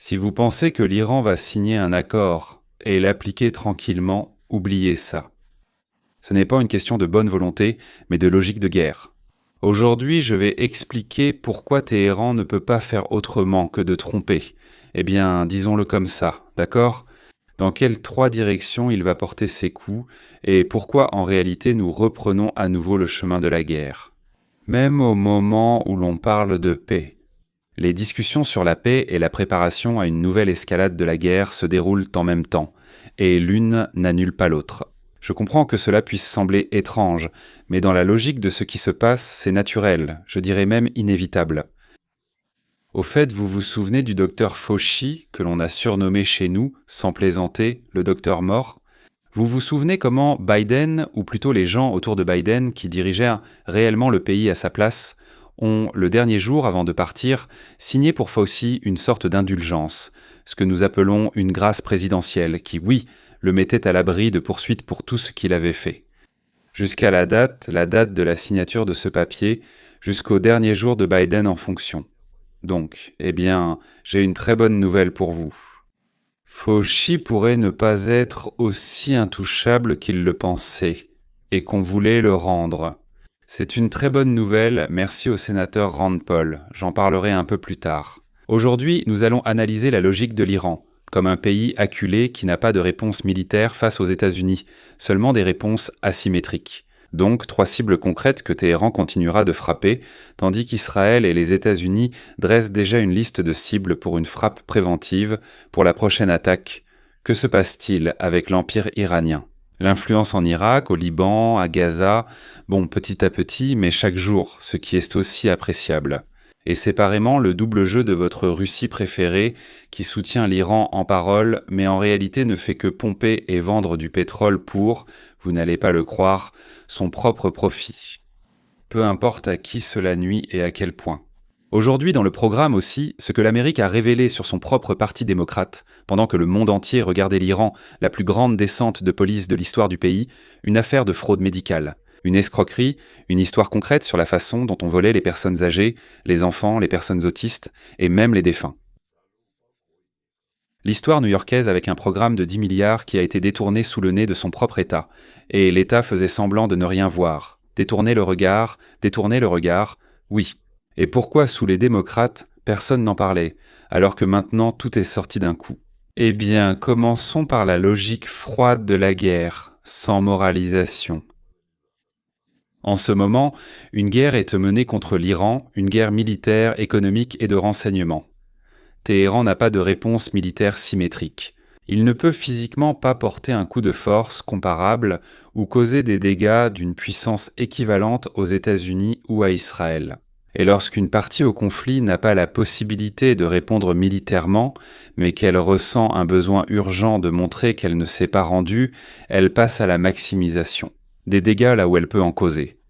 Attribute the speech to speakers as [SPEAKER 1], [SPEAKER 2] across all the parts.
[SPEAKER 1] Si vous pensez que l'Iran va signer un accord et l'appliquer tranquillement, oubliez ça. Ce n'est pas une question de bonne volonté, mais de logique de guerre. Aujourd'hui, je vais expliquer pourquoi Téhéran ne peut pas faire autrement que de tromper. Eh bien, disons-le comme ça, d'accord ? Dans quelles trois directions il va porter ses coups, et pourquoi en réalité nous reprenons à nouveau le chemin de la guerre. Même au moment où l'on parle de paix, les discussions sur la paix et la préparation à une nouvelle escalade de la guerre se déroulent en même temps, et l'une n'annule pas l'autre. Je comprends que cela puisse sembler étrange, mais dans la logique de ce qui se passe, c'est naturel, je dirais même inévitable. Au fait, vous vous souvenez du docteur Fauci, que l'on a surnommé chez nous, sans plaisanter, le docteur mort ? Vous vous souvenez comment Biden, ou plutôt les gens autour de Biden qui dirigeaient réellement le pays à sa place, ont, le dernier jour avant de partir, signé pour Fauci une sorte d'indulgence, ce que nous appelons une grâce présidentielle, qui, oui, le mettait à l'abri de poursuites pour tout ce qu'il avait fait. Jusqu'à la date de la signature de ce papier, jusqu'au dernier jour de Biden en fonction. Donc, eh bien, j'ai une très bonne nouvelle pour vous. Fauci pourrait ne pas être aussi intouchable qu'il le pensait, et qu'on voulait le rendre. C'est une très bonne nouvelle, merci au sénateur Rand Paul, j'en parlerai un peu plus tard. Aujourd'hui, nous allons analyser la logique de l'Iran, comme un pays acculé qui n'a pas de réponse militaire face aux États-Unis, seulement des réponses asymétriques. Donc, trois cibles concrètes que Téhéran continuera de frapper, tandis qu'Israël et les États-Unis dressent déjà une liste de cibles pour une frappe préventive pour la prochaine attaque. Que se passe-t-il avec l'empire iranien ? L'influence en Irak, au Liban, à Gaza, bon, petit à petit, mais chaque jour, ce qui est aussi appréciable. Et séparément, le double jeu de votre Russie préférée, qui soutient l'Iran en parole, mais en réalité ne fait que pomper et vendre du pétrole pour, vous n'allez pas le croire, son propre profit. Peu importe à qui cela nuit et à quel point. Aujourd'hui, dans le programme aussi, ce que l'Amérique a révélé sur son propre parti démocrate, pendant que le monde entier regardait l'Iran, la plus grande descente de police de l'histoire du pays, une affaire de fraude médicale. Une escroquerie, une histoire concrète sur la façon dont on volait les personnes âgées, les enfants, les personnes autistes et même les défunts. L'histoire new-yorkaise avec un programme de 10 milliards qui a été détourné sous le nez de son propre État, et l'État faisait semblant de ne rien voir. Détourner le regard, oui. Et pourquoi sous les démocrates, personne n'en parlait, alors que maintenant tout est sorti d'un coup ? Eh bien, commençons par la logique froide de la guerre, sans moralisation. En ce moment, une guerre est menée contre l'Iran, une guerre militaire, économique et de renseignement. Téhéran n'a pas de réponse militaire symétrique. Il ne peut physiquement pas porter un coup de force comparable ou causer des dégâts d'une puissance équivalente aux États-Unis ou à Israël. Et lorsqu'une partie au conflit n'a pas la possibilité de répondre militairement, mais qu'elle ressent un besoin urgent de montrer qu'elle ne s'est pas rendue, elle passe à la maximisation. Des dégâts là où elle peut en causer.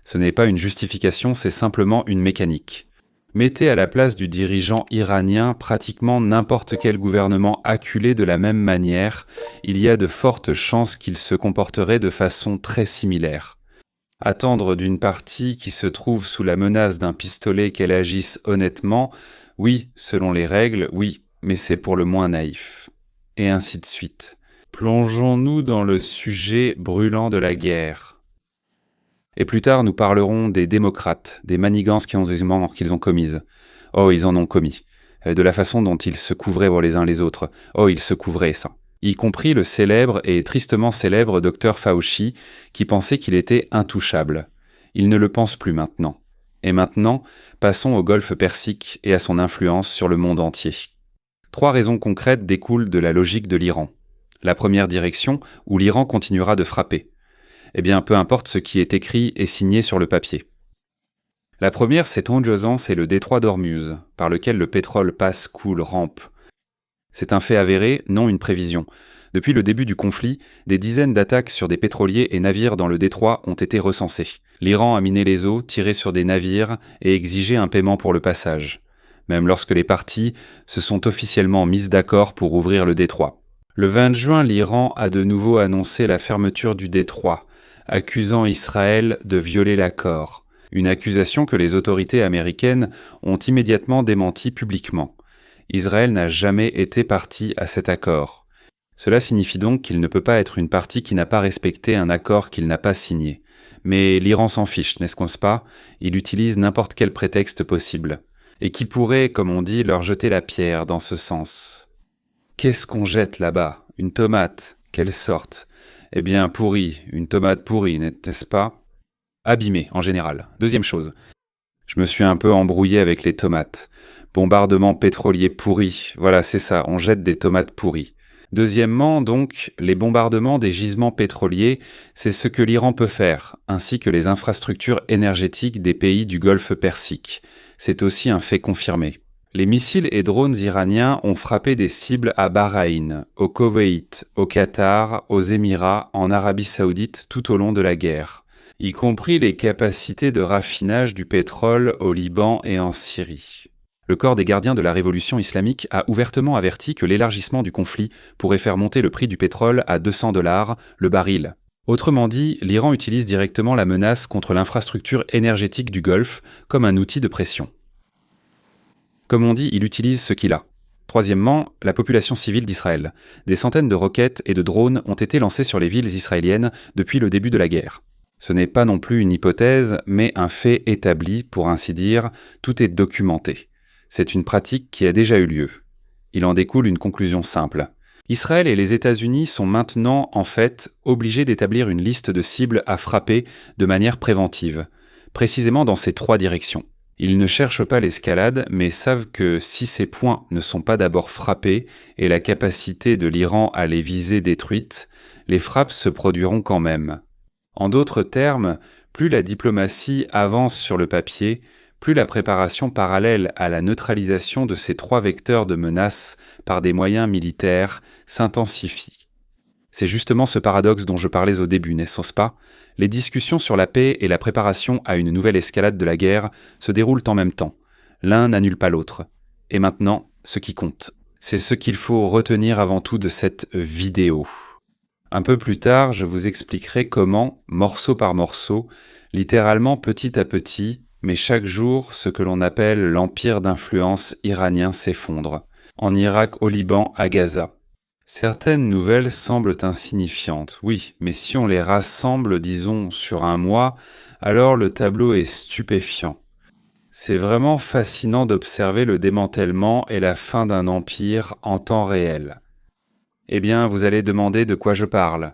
[SPEAKER 1] Ce n'est pas une justification, c'est simplement une mécanique. Mettez à la place du dirigeant iranien pratiquement n'importe quel gouvernement acculé de la même manière, il y a de fortes chances qu'il se comporterait de façon très similaire. Attendre d'une partie qui se trouve sous la menace d'un pistolet qu'elle agisse honnêtement, oui, selon les règles, oui, mais c'est pour le moins naïf. Et ainsi de suite. Plongeons-nous dans le sujet brûlant de la guerre. Et plus tard, nous parlerons des démocrates, des manigances qu'ils ont commises. Oh, ils en ont commis. De la façon dont ils se couvraient les uns les autres. Oh, ils se couvraient, ça. Y compris le célèbre et tristement célèbre docteur Fauci, qui pensait qu'il était intouchable. Il ne le pense plus maintenant. Et maintenant, passons au Golfe Persique et à son influence sur le monde entier. Trois raisons concrètes découlent de la logique de l'Iran. La première direction, où l'Iran continuera de frapper. Eh bien, peu importe ce qui est écrit et signé sur le papier. La première, c'est Onjozan, c'est le détroit d'Ormuz, par lequel le pétrole passe, coule, rampe. C'est un fait avéré, non une prévision. Depuis le début du conflit, des dizaines d'attaques sur des pétroliers et navires dans le détroit ont été recensées. L'Iran a miné les eaux, tiré sur des navires et exigé un paiement pour le passage. Même lorsque les parties se sont officiellement mises d'accord pour ouvrir le détroit. Le 20 juin, l'Iran a de nouveau annoncé la fermeture du détroit, accusant Israël de violer l'accord. Une accusation que les autorités américaines ont immédiatement démentie publiquement. Israël n'a jamais été partie à cet accord. Cela signifie donc qu'il ne peut pas être une partie qui n'a pas respecté un accord qu'il n'a pas signé. Mais l'Iran s'en fiche, n'est-ce pas? Il utilise n'importe quel prétexte possible. Et qui pourrait, comme on dit, leur jeter la pierre dans ce sens. Qu'est-ce qu'on jette là-bas? Une tomate. Quelle sorte? Eh bien, pourrie. Une tomate pourrie, n'est-ce pas? Abîmée, en général. Deuxième chose. Je me suis un peu embrouillé avec les tomates. Bombardement pétrolier pourri. Voilà, c'est ça, on jette des tomates pourries. Deuxièmement, donc, les bombardements des gisements pétroliers, c'est ce que l'Iran peut faire, ainsi que les infrastructures énergétiques des pays du Golfe Persique. C'est aussi un fait confirmé. Les missiles et drones iraniens ont frappé des cibles à Bahreïn, au Koweït, au Qatar, aux Émirats, en Arabie Saoudite tout au long de la guerre, y compris les capacités de raffinage du pétrole au Liban et en Syrie. Le corps des gardiens de la révolution islamique a ouvertement averti que l'élargissement du conflit pourrait faire monter le prix du pétrole à $200 le baril. Autrement dit, l'Iran utilise directement la menace contre l'infrastructure énergétique du Golfe comme un outil de pression. Comme on dit, il utilise ce qu'il a. Troisièmement, la population civile d'Israël. Des centaines de roquettes et de drones ont été lancés sur les villes israéliennes depuis le début de la guerre. Ce n'est pas non plus une hypothèse, mais un fait établi, pour ainsi dire, tout est documenté. C'est une pratique qui a déjà eu lieu. Il en découle une conclusion simple. Israël et les États-Unis sont maintenant, en fait, obligés d'établir une liste de cibles à frapper de manière préventive, précisément dans ces 3 directions. Ils ne cherchent pas l'escalade, mais savent que si ces points ne sont pas d'abord frappés et la capacité de l'Iran à les viser détruite, les frappes se produiront quand même. En d'autres termes, plus la diplomatie avance sur le papier, plus la préparation parallèle à la neutralisation de ces 3 vecteurs de menace par des moyens militaires s'intensifie. C'est justement ce paradoxe dont je parlais au début, n'est-ce pas? Les discussions sur la paix et la préparation à une nouvelle escalade de la guerre se déroulent en même temps. L'un n'annule pas l'autre. Et maintenant, ce qui compte. C'est ce qu'il faut retenir avant tout de cette vidéo. Un peu plus tard, je vous expliquerai comment, morceau par morceau, littéralement petit à petit, mais chaque jour, ce que l'on appelle l'empire d'influence iranien s'effondre. En Irak, au Liban, à Gaza. Certaines nouvelles semblent insignifiantes, oui, mais si on les rassemble, disons, sur un mois, alors le tableau est stupéfiant. C'est vraiment fascinant d'observer le démantèlement et la fin d'un empire en temps réel. Eh bien, vous allez demander de quoi je parle.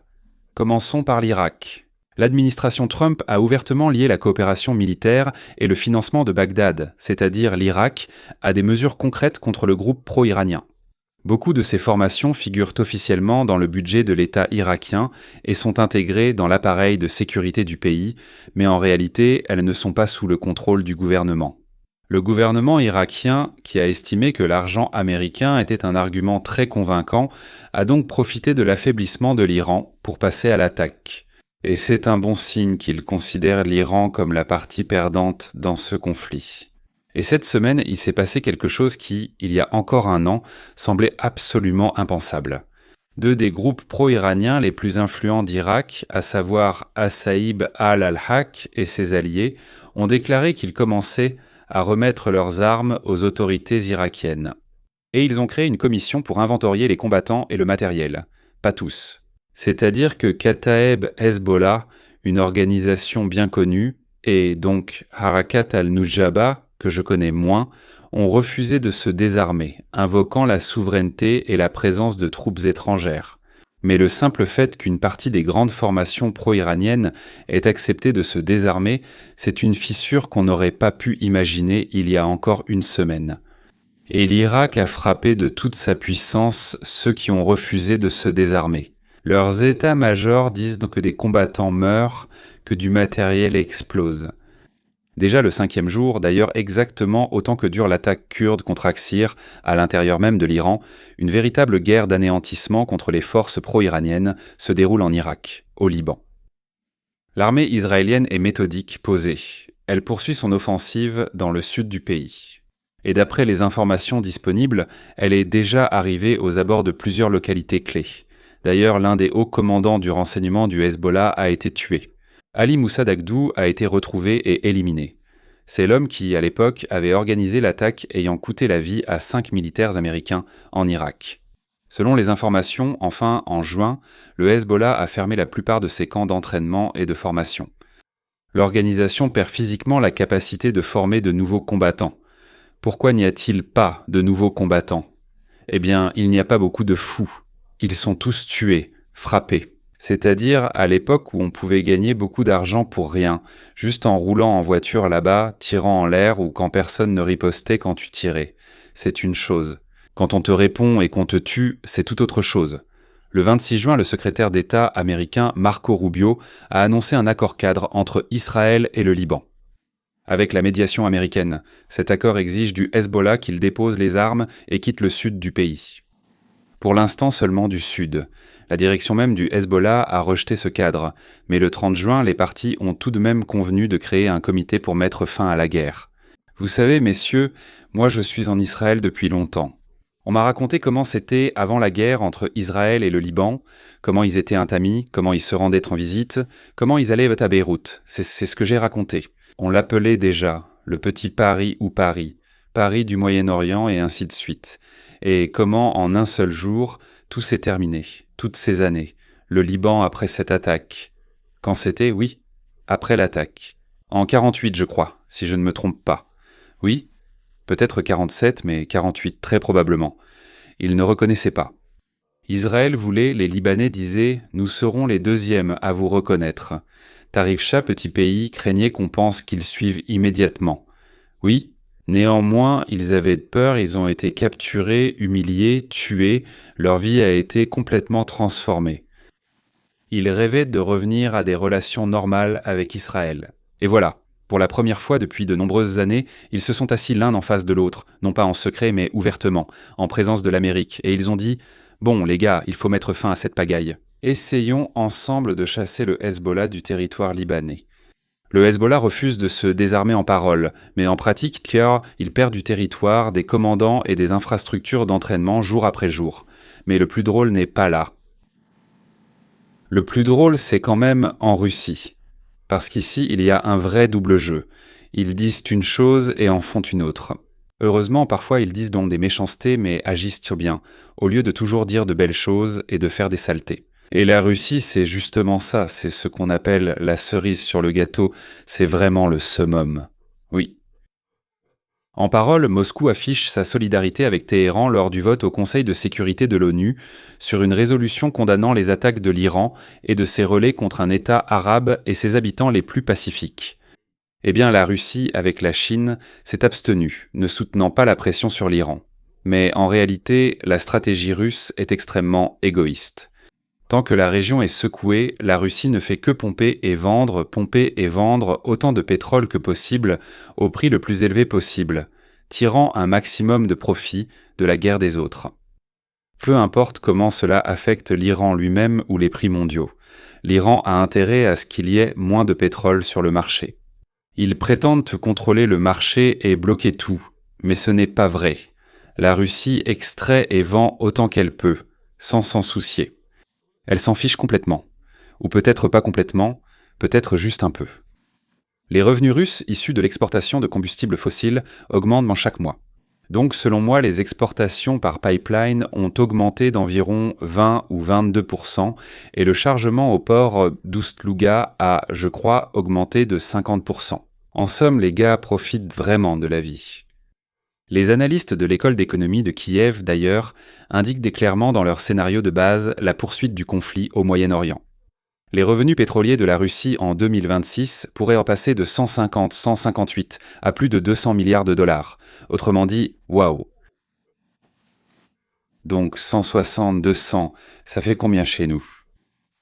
[SPEAKER 1] Commençons par l'Irak. L'administration Trump a ouvertement lié la coopération militaire et le financement de Bagdad, c'est-à-dire l'Irak, à des mesures concrètes contre le groupe pro-iranien. Beaucoup de ces formations figurent officiellement dans le budget de l'État irakien et sont intégrées dans l'appareil de sécurité du pays, mais en réalité, elles ne sont pas sous le contrôle du gouvernement. Le gouvernement irakien, qui a estimé que l'argent américain était un argument très convaincant, a donc profité de l'affaiblissement de l'Iran pour passer à l'attaque. Et c'est un bon signe qu'il considère l'Iran comme la partie perdante dans ce conflit. Et cette semaine, il s'est passé quelque chose qui, il y a encore un an, semblait absolument impensable. 2 des groupes pro-iraniens les plus influents d'Irak, à savoir Assaïb al-Haq et ses alliés, ont déclaré qu'ils commençaient à remettre leurs armes aux autorités irakiennes. Et ils ont créé une commission pour inventorier les combattants et le matériel. Pas tous. C'est-à-dire que Kataeb Hezbollah, une organisation bien connue, et donc Harakat al-Nujaba, que je connais moins, ont refusé de se désarmer, invoquant la souveraineté et la présence de troupes étrangères. Mais le simple fait qu'une partie des grandes formations pro-iraniennes ait accepté de se désarmer, c'est une fissure qu'on n'aurait pas pu imaginer il y a encore une semaine. Et l'Irak a frappé de toute sa puissance ceux qui ont refusé de se désarmer. Leurs états-majors disent que des combattants meurent, que du matériel explose. Déjà le 5e jour, d'ailleurs exactement autant que dure l'attaque kurde contre Aksir, à l'intérieur même de l'Iran, une véritable guerre d'anéantissement contre les forces pro-iraniennes se déroule en Irak, au Liban. L'armée israélienne est méthodique, posée. Elle poursuit son offensive dans le sud du pays. Et d'après les informations disponibles, elle est déjà arrivée aux abords de plusieurs localités clés. D'ailleurs, l'un des hauts commandants du renseignement du Hezbollah a été tué. Ali Moussa Dagdou a été retrouvé et éliminé. C'est l'homme qui, à l'époque, avait organisé l'attaque ayant coûté la vie à 5 militaires américains en Irak. Selon les informations, enfin, en juin, le Hezbollah a fermé la plupart de ses camps d'entraînement et de formation. L'organisation perd physiquement la capacité de former de nouveaux combattants. Pourquoi n'y a-t-il pas de nouveaux combattants ? Eh bien, il n'y a pas beaucoup de fous. Ils sont tous tués, frappés. C'est-à-dire à l'époque où on pouvait gagner beaucoup d'argent pour rien, juste en roulant en voiture là-bas, tirant en l'air ou quand personne ne ripostait quand tu tirais. C'est une chose. Quand on te répond et qu'on te tue, c'est tout autre chose. Le 26 juin, le secrétaire d'État américain Marco Rubio a annoncé un accord-cadre entre Israël et le Liban. Avec la médiation américaine, cet accord exige du Hezbollah qu'il dépose les armes et quitte le sud du pays. Pour l'instant seulement du sud. La direction même du Hezbollah a rejeté ce cadre, mais le 30 juin, les partis ont tout de même convenu de créer un comité pour mettre fin à la guerre. Vous savez, messieurs, moi je suis en Israël depuis longtemps. On m'a raconté comment c'était avant la guerre entre Israël et le Liban, comment ils étaient intamis, comment ils se rendaient en visite, comment ils allaient à Beyrouth. C'est ce que j'ai raconté. On l'appelait déjà le petit Paris ou Paris, Paris du Moyen-Orient et ainsi de suite. Et comment en un seul jour, tout s'est terminé, toutes ces années, le Liban après cette attaque. Quand c'était, oui, après l'attaque. En 48, je crois, si je ne me trompe pas. Oui, peut-être 47, mais 48 très probablement. Ils ne reconnaissaient pas. Israël voulait, les Libanais disaient « Nous serons les deuxièmes à vous reconnaître ». Tarif Shah, petit pays, craignait qu'on pense qu'ils suivent immédiatement. Oui, néanmoins, ils avaient peur, ils ont été capturés, humiliés, tués, leur vie a été complètement transformée. Ils rêvaient de revenir à des relations normales avec Israël. Et voilà, pour la première fois depuis de nombreuses années, ils se sont assis l'un en face de l'autre, non pas en secret mais ouvertement, en présence de l'Amérique, et ils ont dit « Bon, les gars, il faut mettre fin à cette pagaille. Essayons ensemble de chasser le Hezbollah du territoire libanais. » Le Hezbollah refuse de se désarmer en parole, mais en pratique, car il perd du territoire, des commandants et des infrastructures d'entraînement jour après jour. Mais le plus drôle n'est pas là. Le plus drôle, c'est quand même en Russie. Parce qu'ici, il y a un vrai double jeu. Ils disent une chose et en font une autre. Heureusement, parfois, ils disent donc des méchancetés, mais agissent bien, au lieu de toujours dire de belles choses et de faire des saletés. Et la Russie, c'est justement ça, c'est ce qu'on appelle la cerise sur le gâteau, c'est vraiment le summum. Oui. En parole, Moscou affiche sa solidarité avec Téhéran lors du vote au Conseil de sécurité de l'ONU sur une résolution condamnant les attaques de l'Iran et de ses relais contre un État arabe et ses habitants les plus pacifiques. Eh bien, la Russie, avec la Chine, s'est abstenue, ne soutenant pas la pression sur l'Iran. Mais en réalité, la stratégie russe est extrêmement égoïste. Tant que la région est secouée, la Russie ne fait que pomper et vendre autant de pétrole que possible au prix le plus élevé possible, tirant un maximum de profit de la guerre des autres. Peu importe comment cela affecte l'Iran lui-même ou les prix mondiaux, l'Iran a intérêt à ce qu'il y ait moins de pétrole sur le marché. Ils prétendent contrôler le marché et bloquer tout, mais ce n'est pas vrai. La Russie extrait et vend autant qu'elle peut, sans s'en soucier. Elle s'en fiche complètement. Ou peut-être pas complètement, peut-être juste un peu. Les revenus russes issus de l'exportation de combustibles fossiles augmentent chaque mois. Donc selon moi, les exportations par pipeline ont augmenté d'environ 20 ou 22% et le chargement au port d'Oust-Louga a, je crois, augmenté de 50%. En somme, les gars profitent vraiment de la vie. Les analystes de l'école d'économie de Kiev, d'ailleurs, indiquent clairement dans leur scénario de base la poursuite du conflit au Moyen-Orient. Les revenus pétroliers de la Russie en 2026 pourraient en passer de 158 à plus de 200 milliards de dollars. Autrement dit, waouh. Donc 160, 200, ça fait combien chez nous ?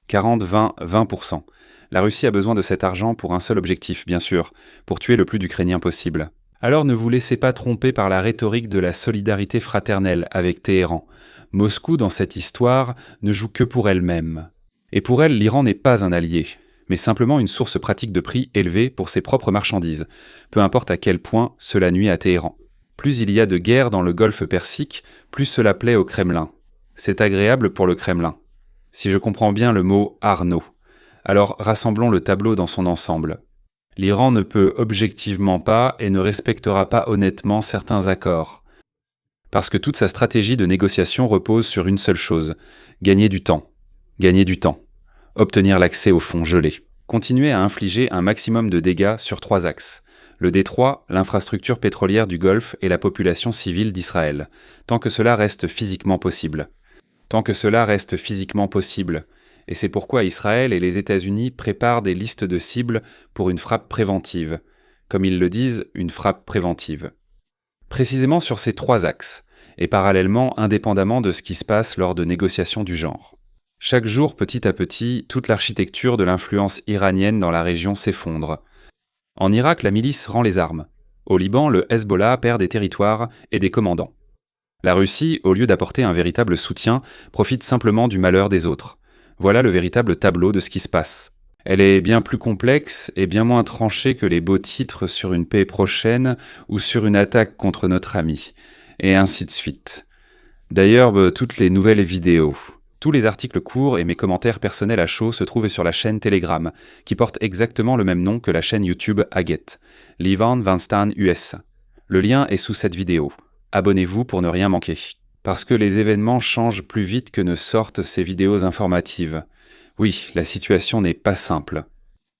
[SPEAKER 1] 40, 20, 20%. La Russie a besoin de cet argent pour un seul objectif, bien sûr, pour tuer le plus d'Ukrainiens possible. Alors ne vous laissez pas tromper par la rhétorique de la solidarité fraternelle avec Téhéran. Moscou, dans cette histoire, ne joue que pour elle-même. Et pour elle, l'Iran n'est pas un allié, mais simplement une source pratique de prix élevés pour ses propres marchandises, peu importe à quel point cela nuit à Téhéran. Plus il y a de guerres dans le golfe Persique, plus cela plaît au Kremlin. C'est agréable pour le Kremlin. Si je comprends bien le mot Arnaud. Alors rassemblons le tableau dans son ensemble. L'Iran ne peut objectivement pas et ne respectera pas honnêtement certains accords. Parce que toute sa stratégie de négociation repose sur une seule chose, gagner du temps. Gagner du temps. Obtenir l'accès aux fonds gelés. Continuer à infliger un maximum de dégâts sur 3 axes. Le détroit, l'infrastructure pétrolière du Golfe et la population civile d'Israël, tant que cela reste physiquement possible. Tant que cela reste physiquement possible. Et c'est pourquoi Israël et les États-Unis préparent des listes de cibles pour une frappe préventive. Comme ils le disent, une frappe préventive. Précisément sur ces 3 axes, et parallèlement indépendamment de ce qui se passe lors de négociations du genre. Chaque jour, petit à petit, toute l'architecture de l'influence iranienne dans la région s'effondre. En Irak, la milice rend les armes. Au Liban, le Hezbollah perd des territoires et des commandants. La Russie, au lieu d'apporter un véritable soutien, profite simplement du malheur des autres. Voilà le véritable tableau de ce qui se passe. Elle est bien plus complexe et bien moins tranchée que les beaux titres sur une paix prochaine ou sur une attaque contre notre ami, et ainsi de suite. D'ailleurs, toutes les nouvelles vidéos, tous les articles courts et mes commentaires personnels à chaud se trouvent sur la chaîne Telegram, qui porte exactement le même nom que la chaîne YouTube Haguet, Livan Van Stan US. Le lien est sous cette vidéo. Abonnez-vous pour ne rien manquer. Parce que les événements changent plus vite que ne sortent ces vidéos informatives. Oui, la situation n'est pas simple.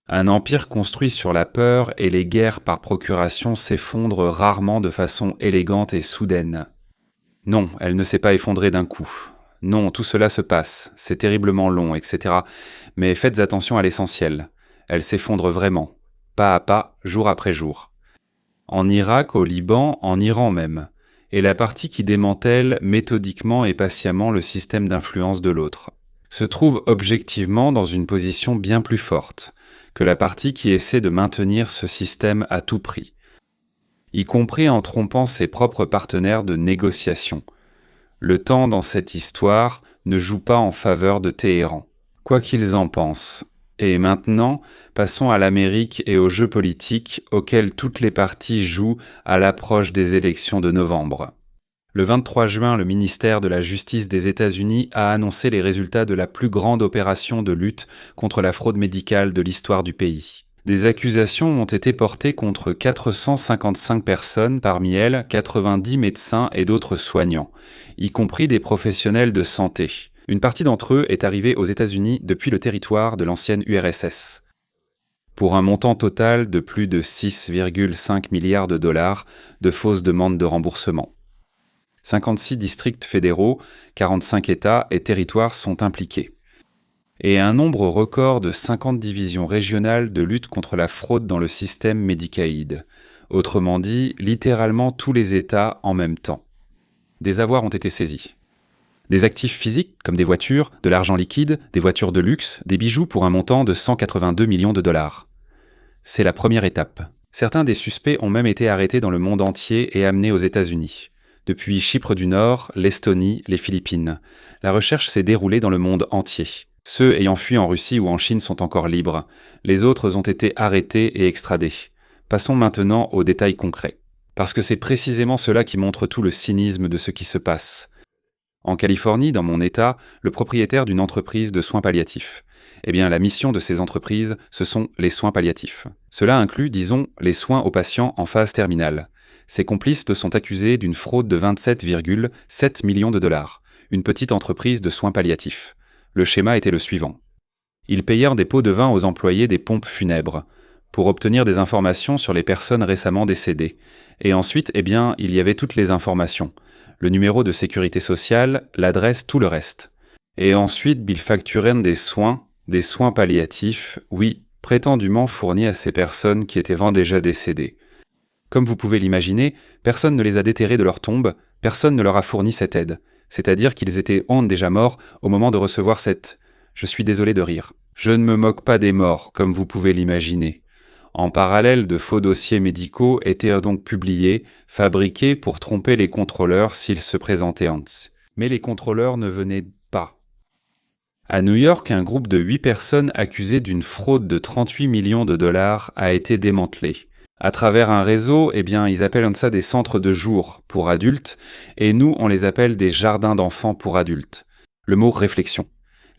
[SPEAKER 1] Un empire construit sur la peur et les guerres par procuration s'effondre rarement de façon élégante et soudaine. Non, elle ne s'est pas effondrée d'un coup. Non, tout cela se passe, c'est terriblement long, etc. Mais faites attention à l'essentiel. Elle s'effondre vraiment, pas à pas, jour après jour. En Irak, au Liban, en Iran même. Et la partie qui démantèle méthodiquement et patiemment le système d'influence de l'autre se trouve objectivement dans une position bien plus forte que la partie qui essaie de maintenir ce système à tout prix, y compris en trompant ses propres partenaires de négociation. Le temps dans cette histoire ne joue pas en faveur de Téhéran, quoi qu'ils en pensent. Et maintenant, passons à l'Amérique et aux jeux politiques auxquels toutes les parties jouent à l'approche des élections de novembre. Le 23 juin, le ministère de la Justice des États-Unis a annoncé les résultats de la plus grande opération de lutte contre la fraude médicale de l'histoire du pays. Des accusations ont été portées contre 455 personnes, parmi elles 90 médecins et d'autres soignants, y compris des professionnels de santé. Une partie d'entre eux est arrivée aux États-Unis depuis le territoire de l'ancienne URSS, pour un montant total de plus de 6,5 milliards de dollars de fausses demandes de remboursement. 56 districts fédéraux, 45 États et territoires sont impliqués. Et un nombre record de 50 divisions régionales de lutte contre la fraude dans le système Medicaid. Autrement dit, littéralement tous les États en même temps. Des avoirs ont été saisis. Des actifs physiques, comme des voitures, de l'argent liquide, des voitures de luxe, des bijoux pour un montant de 182 millions de dollars. C'est la première étape. Certains des suspects ont même été arrêtés dans le monde entier et amenés aux États-Unis. Depuis Chypre du Nord, l'Estonie, les Philippines. La recherche s'est déroulée dans le monde entier. Ceux ayant fui en Russie ou en Chine sont encore libres. Les autres ont été arrêtés et extradés. Passons maintenant aux détails concrets. Parce que c'est précisément cela qui montre tout le cynisme de ce qui se passe. En Californie, dans mon État, le propriétaire d'une entreprise de soins palliatifs. Eh bien, la mission de ces entreprises, ce sont les soins palliatifs. Cela inclut, disons, les soins aux patients en phase terminale. Ses complices sont accusés d'une fraude de 27,7 millions de dollars. Une petite entreprise de soins palliatifs. Le schéma était le suivant. Ils payèrent des pots de vin aux employés des pompes funèbres pour obtenir des informations sur les personnes récemment décédées. Et ensuite, il y avait toutes les informations. Le numéro de sécurité sociale, l'adresse, tout le reste. Et ensuite, ils facturèrent des soins palliatifs, oui, prétendument fournis à ces personnes qui étaient déjà décédées. Comme vous pouvez l'imaginer, personne ne les a déterrés de leur tombe, personne ne leur a fourni cette aide. C'est-à-dire qu'ils étaient déjà morts au moment de recevoir cette... Je suis désolé de rire. Je ne me moque pas des morts, comme vous pouvez l'imaginer. En parallèle, de faux dossiers médicaux étaient donc publiés, fabriqués pour tromper les contrôleurs s'ils se présentaient. Mais les contrôleurs ne venaient pas. À New York, un groupe de 8 personnes accusées d'une fraude de 38 millions de dollars a été démantelé. À travers un réseau, ils appellent ça des centres de jour pour adultes, et nous, on les appelle des jardins d'enfants pour adultes. Le mot réflexion.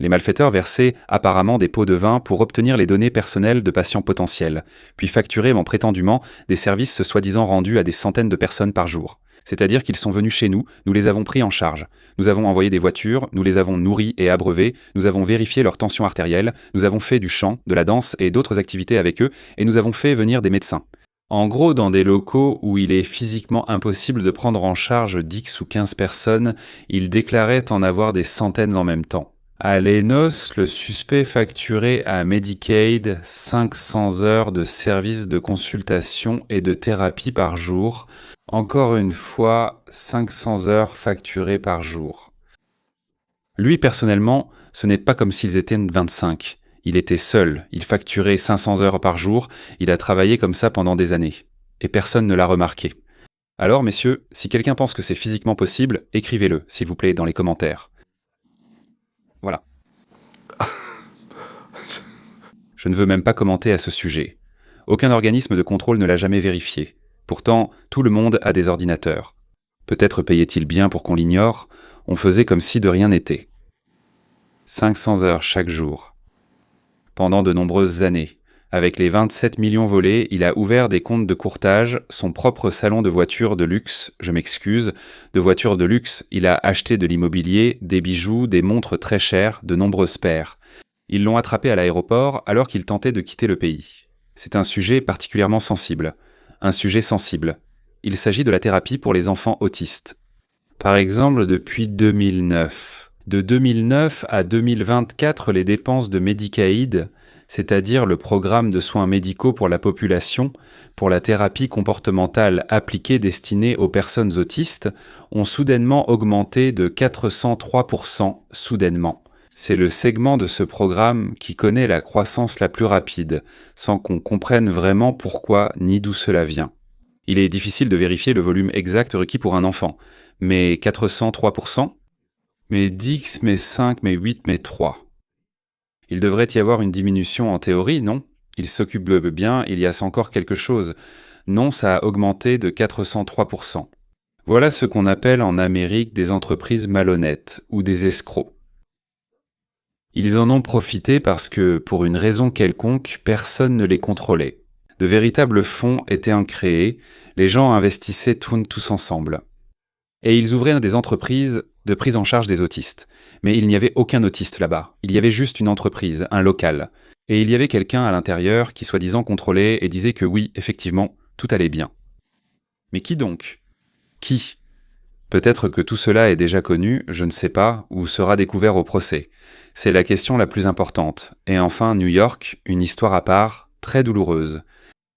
[SPEAKER 1] Les malfaiteurs versaient apparemment des pots de vin pour obtenir les données personnelles de patients potentiels, puis facturaient prétendument des services soi-disant rendus à des centaines de personnes par jour. C'est-à-dire qu'ils sont venus chez nous, nous les avons pris en charge. Nous avons envoyé des voitures, nous les avons nourris et abreuvés, nous avons vérifié leur tension artérielle, nous avons fait du chant, de la danse et d'autres activités avec eux, et nous avons fait venir des médecins. En gros, dans des locaux où il est physiquement impossible de prendre en charge 10 ou 15 personnes, ils déclaraient en avoir des centaines en même temps. À Lenos, le suspect facturait à Medicaid 500 heures de services de consultation et de thérapie par jour. Encore une fois, 500 heures facturées par jour. Lui, personnellement, ce n'est pas comme s'ils étaient 25. Il était seul, il facturait 500 heures par jour, il a travaillé comme ça pendant des années. Et personne ne l'a remarqué. Alors, messieurs, si quelqu'un pense que c'est physiquement possible, écrivez-le, s'il vous plaît, dans les commentaires. Voilà. Je ne veux même pas commenter à ce sujet. Aucun organisme de contrôle ne l'a jamais vérifié. Pourtant, tout le monde a des ordinateurs. Peut-être payait-il bien pour qu'on l'ignore, on faisait comme si de rien n'était. 500 heures chaque jour. Pendant de nombreuses années. Avec les 27 millions volés, il a ouvert des comptes de courtage, son propre salon de voitures de luxe, je m'excuse, de voitures de luxe, il a acheté de l'immobilier, des bijoux, des montres très chères, de nombreuses paires. Ils l'ont attrapé à l'aéroport alors qu'il tentait de quitter le pays. C'est un sujet particulièrement sensible. Un sujet sensible. Il s'agit de la thérapie pour les enfants autistes. Par exemple, depuis 2009. De 2009 à 2024, les dépenses de Medicaid, c'est-à-dire le programme de soins médicaux pour la population, pour la thérapie comportementale appliquée destinée aux personnes autistes, ont soudainement augmenté de 403%, soudainement. C'est le segment de ce programme qui connaît la croissance la plus rapide, sans qu'on comprenne vraiment pourquoi ni d'où cela vient. Il est difficile de vérifier le volume exact requis pour un enfant, mais 403%, mais 10, mais 5, mais 8, mais 3. Il devrait y avoir une diminution en théorie, non? Il s'occupe bien, il y a encore quelque chose. Non, ça a augmenté de 403%. Voilà ce qu'on appelle en Amérique des entreprises malhonnêtes ou des escrocs. Ils en ont profité parce que, pour une raison quelconque, personne ne les contrôlait. De véritables fonds étaient créés, les gens investissaient tous ensemble. Et ils ouvraient des entreprises de prise en charge des autistes. Mais il n'y avait aucun autiste là-bas. Il y avait juste une entreprise, un local. Et il y avait quelqu'un à l'intérieur qui soi-disant contrôlait et disait que oui, effectivement, tout allait bien. Mais qui donc? Qui? Peut-être que tout cela est déjà connu, je ne sais pas, ou sera découvert au procès. C'est la question la plus importante. Et enfin, New York, une histoire à part, très douloureuse.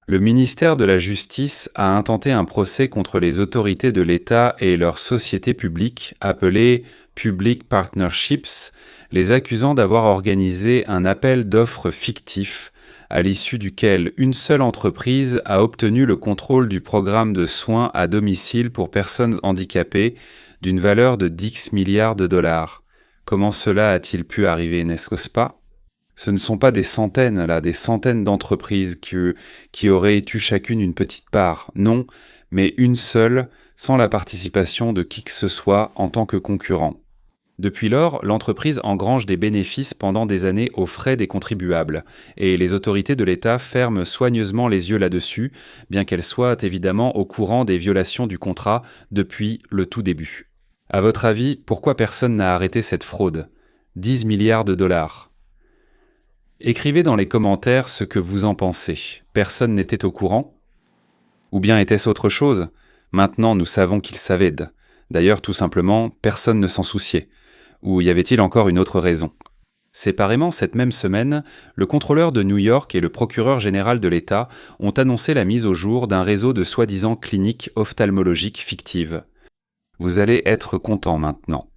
[SPEAKER 1] Le ministère de la Justice a intenté un procès contre les autorités de l'État et leurs sociétés publiques, appelées Public Partnerships, les accusant d'avoir organisé un appel d'offres fictif, à l'issue duquel une seule entreprise a obtenu le contrôle du programme de soins à domicile pour personnes handicapées d'une valeur de 10 milliards de dollars. Comment cela a-t-il pu arriver, n'est-ce pas? Ce ne sont pas des centaines d'entreprises qui auraient eu chacune une petite part, non, mais une seule, sans la participation de qui que ce soit en tant que concurrent. Depuis lors, l'entreprise engrange des bénéfices pendant des années aux frais des contribuables, et les autorités de l'État ferment soigneusement les yeux là-dessus, bien qu'elles soient évidemment au courant des violations du contrat depuis le tout début. À votre avis, pourquoi personne n'a arrêté cette fraude? 10 milliards de dollars. Écrivez dans les commentaires ce que vous en pensez. Personne n'était au courant? Ou bien était-ce autre chose? Maintenant, nous savons qu'ils savaient. D'ailleurs, tout simplement, personne ne s'en souciait. Ou y avait-il encore une autre raison? Séparément, cette même semaine, le contrôleur de New York et le procureur général de l'État ont annoncé la mise au jour d'un réseau de soi-disant cliniques ophtalmologiques fictives. Vous allez être content maintenant.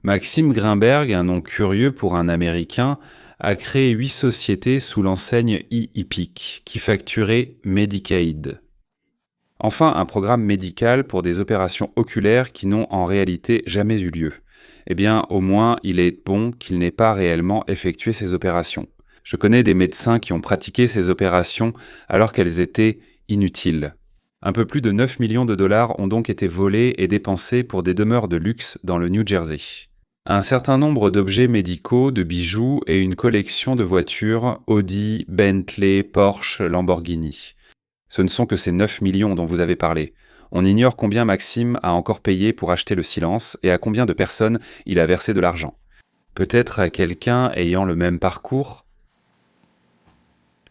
[SPEAKER 1] Maxime Grinberg, un nom curieux pour un Américain, a créé 8 sociétés sous l'enseigne e-Epic, qui facturaient Medicaid. Enfin, un programme médical pour des opérations oculaires qui n'ont en réalité jamais eu lieu. Eh bien, au moins, il est bon qu'il n'ait pas réellement effectué ces opérations. Je connais des médecins qui ont pratiqué ces opérations alors qu'elles étaient inutiles. Un peu plus de 9 millions de dollars ont donc été volés et dépensés pour des demeures de luxe dans le New Jersey. un certain nombre d'objets médicaux, de bijoux et une collection de voitures Audi, Bentley, Porsche, Lamborghini. Ce ne sont que ces 9 millions dont vous avez parlé. On ignore combien Maxime a encore payé pour acheter le silence et à combien de personnes il a versé de l'argent. Peut-être à quelqu'un ayant le même parcours.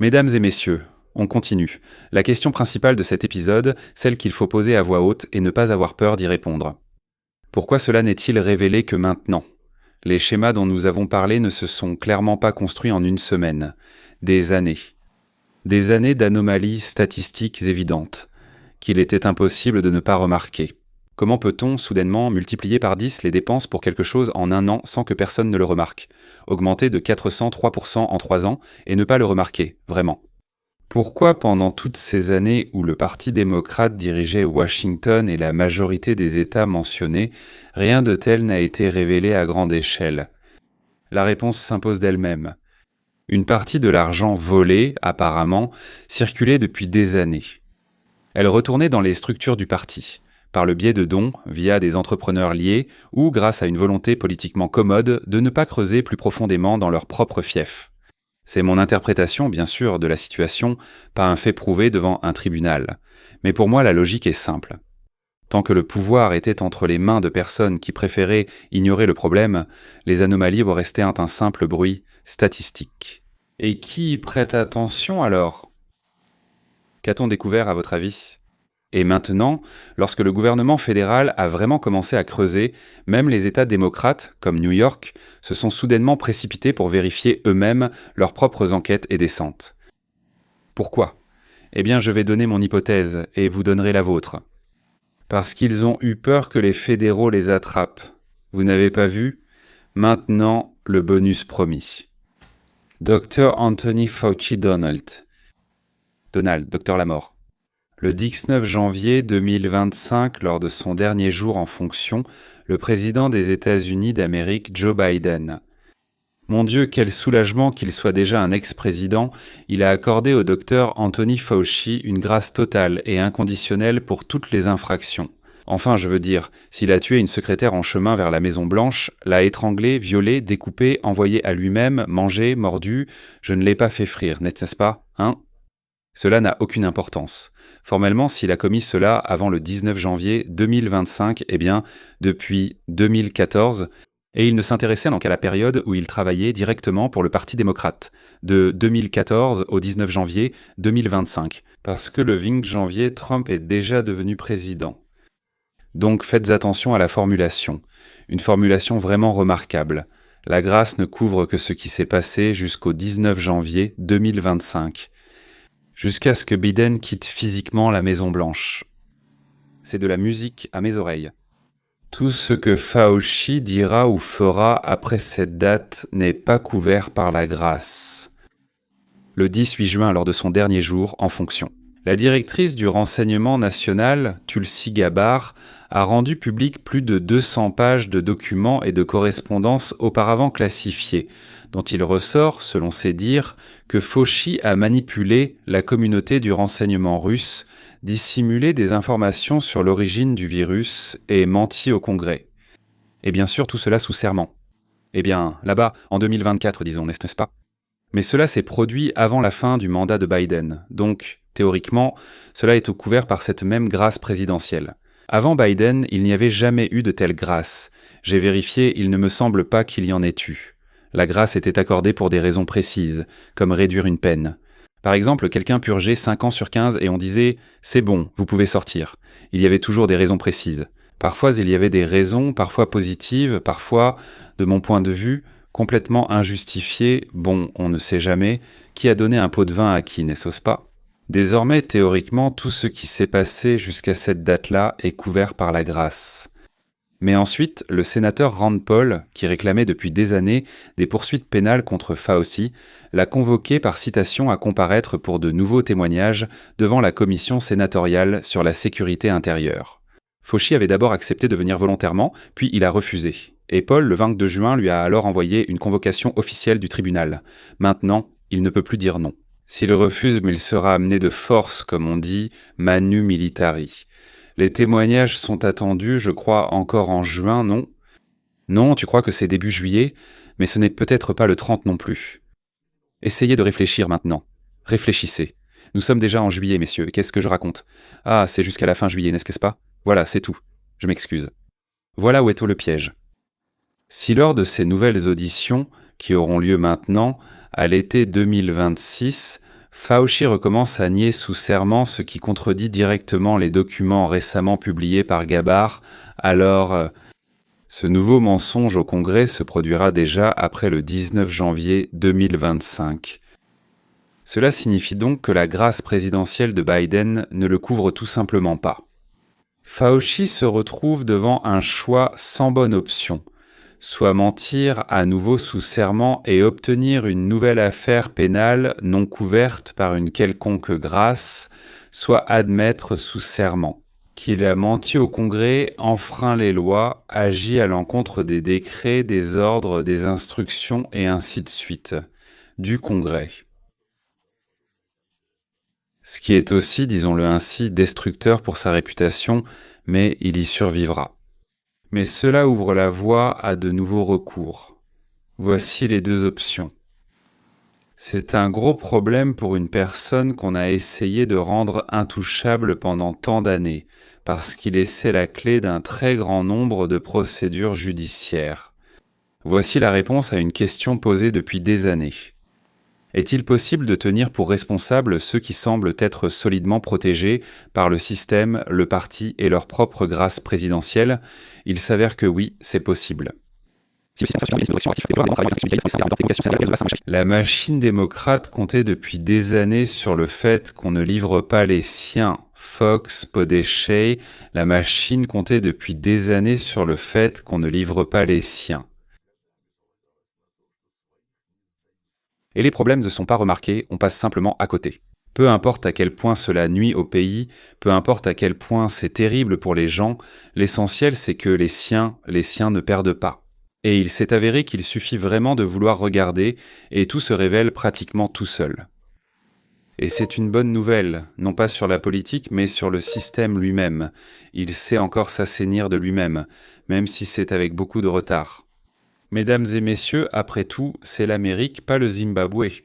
[SPEAKER 1] Mesdames et messieurs, on continue. La question principale de cet épisode, celle qu'il faut poser à voix haute et ne pas avoir peur d'y répondre. Pourquoi cela n'est-il révélé que maintenant ? Les schémas dont nous avons parlé ne se sont clairement pas construits en une semaine. Des années. Des années d'anomalies statistiques évidentes, qu'il était impossible de ne pas remarquer. Comment peut-on, soudainement, multiplier par 10 les dépenses pour quelque chose en un an sans que personne ne le remarque ? Augmenter de 403% en 3 ans et ne pas le remarquer, vraiment. Pourquoi pendant toutes ces années où le Parti démocrate dirigeait Washington et la majorité des États mentionnés, rien de tel n'a été révélé à grande échelle ? La réponse s'impose d'elle-même. Une partie de l'argent volé, apparemment, circulait depuis des années. Elle retournait dans les structures du parti, par le biais de dons, via des entrepreneurs liés, ou grâce à une volonté politiquement commode de ne pas creuser plus profondément dans leur propre fief. C'est mon interprétation, bien sûr, de la situation, pas un fait prouvé devant un tribunal. Mais pour moi, la logique est simple. Tant que le pouvoir était entre les mains de personnes qui préféraient ignorer le problème, les anomalies restaient un simple bruit statistique. Et qui y prête attention alors ? Qu'a-t-on découvert à votre avis ? Et maintenant, lorsque le gouvernement fédéral a vraiment commencé à creuser, même les États démocrates, comme New York, se sont soudainement précipités pour vérifier eux-mêmes leurs propres enquêtes et descentes. Pourquoi ? Eh bien, je vais donner mon hypothèse, et vous donnerez la vôtre. Parce qu'ils ont eu peur que les fédéraux les attrapent. Vous n'avez pas vu ? Maintenant, le bonus promis. Dr Anthony Fauci Donald, Dr Lamort. Le 19 janvier 2025, lors de son dernier jour en fonction, le président des États-Unis d'Amérique, Joe Biden. Mon Dieu, quel soulagement qu'il soit déjà un ex-président, il a accordé au docteur Anthony Fauci une grâce totale et inconditionnelle pour toutes les infractions. Enfin, je veux dire, s'il a tué une secrétaire en chemin vers la Maison-Blanche, l'a étranglée, violée, découpée, envoyée à lui-même, mangée, mordue, je ne l'ai pas fait frire, n'est-ce pas, hein ? Cela n'a aucune importance. Formellement, s'il a commis cela avant le 19 janvier 2025, eh bien, depuis 2014, et il ne s'intéressait donc qu'à la période où il travaillait directement pour le Parti démocrate, de 2014 au 19 janvier 2025, parce que le 20 janvier, Trump est déjà devenu président. Donc faites attention à la formulation, une formulation vraiment remarquable. La grâce ne couvre que ce qui s'est passé jusqu'au 19 janvier 2025, jusqu'à ce que Biden quitte physiquement la Maison-Blanche. C'est de la musique à mes oreilles. Tout ce que Fauci dira ou fera après cette date n'est pas couvert par la grâce. Le 18 juin, lors de son dernier jour en fonction. La directrice du renseignement national, Tulsi Gabbard, a rendu public plus de 200 pages de documents et de correspondances auparavant classifiées, dont il ressort, selon ses dires, que Fauci a manipulé la communauté du renseignement russe, dissimulé des informations sur l'origine du virus et menti au Congrès. Et bien sûr, tout cela sous serment. Eh bien, là-bas, en 2024, disons, n'est-ce pas ? Mais cela s'est produit avant la fin du mandat de Biden, donc, théoriquement, cela est couvert par cette même grâce présidentielle. Avant Biden, il n'y avait jamais eu de telle grâce. J'ai vérifié, il ne me semble pas qu'il y en ait eu. La grâce était accordée pour des raisons précises, comme réduire une peine. Par exemple, quelqu'un purgeait 5 ans sur 15 et on disait « c'est bon, vous pouvez sortir ». Il y avait toujours des raisons précises. Parfois, il y avait des raisons, parfois positives, parfois, de mon point de vue, complètement injustifiées. Bon, on ne sait jamais. Qui a donné un pot de vin à qui, n'est-ce pas ? Désormais, théoriquement, tout ce qui s'est passé jusqu'à cette date-là est couvert par la grâce. Mais ensuite, le sénateur Rand Paul, qui réclamait depuis des années des poursuites pénales contre Fauci, l'a convoqué par citation à comparaître pour de nouveaux témoignages devant la commission sénatoriale sur la sécurité intérieure. Fauci avait d'abord accepté de venir volontairement, puis il a refusé. Et Paul, le 22 juin, lui a alors envoyé une convocation officielle du tribunal. Maintenant, il ne peut plus dire non. S'il refuse, mais il sera amené de force, comme on dit, manu militari. Les témoignages sont attendus, je crois, encore en juin, non ? Non, tu crois que c'est début juillet, mais ce n'est peut-être pas le 30 non plus. Essayez de réfléchir maintenant. Réfléchissez. Nous sommes déjà en juillet, messieurs, qu'est-ce que je raconte? Ah, c'est jusqu'à la fin juillet, n'est-ce pas? Voilà, c'est tout. Je m'excuse. Voilà où est tout le piège. Si lors de ces nouvelles auditions, qui auront lieu maintenant, à l'été 2026, Fauci recommence à nier sous serment ce qui contredit directement les documents récemment publiés par Gabbard, alors ce nouveau mensonge au Congrès se produira déjà après le 19 janvier 2025. Cela signifie donc que la grâce présidentielle de Biden ne le couvre tout simplement pas. Fauci se retrouve devant un choix sans bonne option, soit mentir à nouveau sous serment et obtenir une nouvelle affaire pénale non couverte par une quelconque grâce, soit admettre sous serment qu'il a menti au Congrès, enfreint les lois, agi à l'encontre des décrets, des ordres, des instructions et ainsi de suite, du Congrès. Ce qui est aussi, disons-le ainsi, destructeur pour sa réputation, mais il y survivra. Mais cela ouvre la voie à de nouveaux recours. Voici les deux options. C'est un gros problème pour une personne qu'on a essayé de rendre intouchable pendant tant d'années, parce qu'il essaie la clé d'un très grand nombre de procédures judiciaires. Voici la réponse à une question posée depuis des années. Est-il possible de tenir pour responsables ceux qui semblent être solidement protégés par le système, le parti et leur propre grâce présidentielle? Il s'avère que oui, c'est possible. La machine démocrate comptait depuis des années sur le fait qu'on ne livre pas les siens. Fox, Podeshay, la machine comptait depuis des années sur le fait qu'on ne livre pas les siens. Et les problèmes ne sont pas remarqués, on passe simplement à côté. Peu importe à quel point cela nuit au pays, peu importe à quel point c'est terrible pour les gens, l'essentiel c'est que les siens ne perdent pas. Et il s'est avéré qu'il suffit vraiment de vouloir regarder, et tout se révèle pratiquement tout seul. Et c'est une bonne nouvelle, non pas sur la politique, mais sur le système lui-même. Il sait encore s'assainir de lui-même, même si c'est avec beaucoup de retard. Mesdames et messieurs, après tout, c'est l'Amérique, pas le Zimbabwe.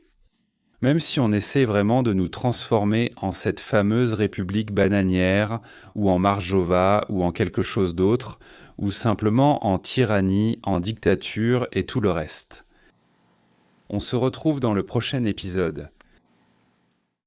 [SPEAKER 1] Même si on essaie vraiment de nous transformer en cette fameuse république bananière, ou en Marjova, ou en quelque chose d'autre, ou simplement en tyrannie, en dictature et tout le reste. On se retrouve dans le prochain épisode.